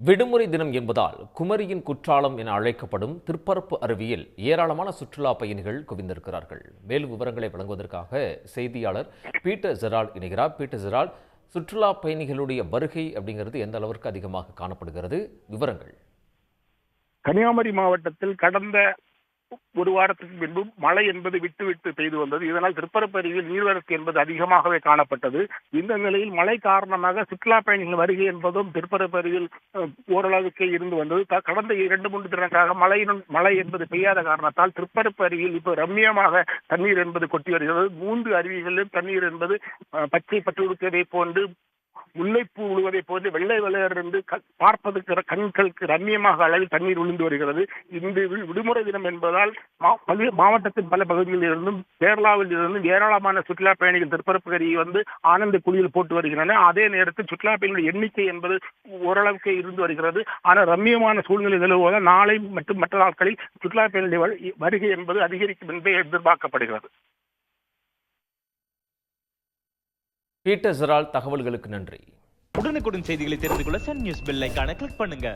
விடுமுறை தினம் என்பதால் குமரியின் குற்றாலம் என அழைக்கப்படும் திருப்பரப்பு அருவியில் ஏராளமான சுற்றுலா பயணிகள் குவிந்திருக்கிறார்கள். மேலும் விவரங்களை வழங்குவதற்காக செய்தியாளர் பீட்டர் ஜெரால்ட் இணைகிறார். பீட்டர் ஜெரால்ட், சுற்றுலா பயணிகளுடைய வருகை அப்படிங்கிறது எந்த அளவிற்கு அதிகமாக காணப்படுகிறது? விவரங்கள். கன்னியாகுமரி மாவட்டத்தில் கடந்த ஒரு வாரத்துக்கு முன்பு மழை என்பது விட்டு விட்டு பெய்து வந்தது. இதனால் திருப்பரப்பு அருவியில் நீர்வரத்து என்பது அதிகமாகவே காணப்பட்டது. இந்த நிலையில் மழை காரணமாக சுற்றுலா பயணிகள் வருகை என்பதும் திருப்பரப்பு அருவியில் ஓரளவுக்கு இருந்து வந்தது. கடந்த 2-3 தினங்களாக மழை என்பது பெய்யாத காரணத்தால் திருப்பரப்பு அருவியில் இப்போ ரம்மியமாக தண்ணீர் என்பது கொட்டி வருகிறது. 3 அருவிகளிலும் தண்ணீர் என்பது பச்சை பட்டுடுக்கதை போன்று முல்லைப்பூ விழுவதை போன்று வெள்ளை வெள்ளையிலிருந்து பார்ப்பதற்கு கண்களுக்கு ரம்மியமாக அளவில் தண்ணீர் விழுந்து வருகிறது. இந்த விடுமுறை தினம் என்பதால் மாவட்டத்தின் பல பகுதிகளில் இருந்தும் கேரளாவில் இருந்தும் ஏராளமான சுற்றுலா பயணிகள் திருப்பரப்பு அருவியை வந்து ஆனந்த குளியல் போட்டு வருகின்றனர். அதே நேரத்தில் சுற்றுலா பயணிகள் எண்ணிக்கை என்பது ஓரளவுக்கு இருந்து வருகிறது. ஆனால் ரம்மியமான சூழ்நிலை நிலவுவதால் நாளை மற்றும் மற்ற நாட்களில் சுற்றுலா பயணிகள் வருகை என்பது அதிகரிக்கும் என்பதை எதிர்பார்க்கப்படுகிறது. பீட்டர் ஜெரால்ட், தகவல்களுக்கு நன்றி. உடனுக்குடன் செய்திகளை தெரிந்து கொள்ள சன் நியூஸ் பெல் ஐகானை கிளிக் பண்ணுங்க.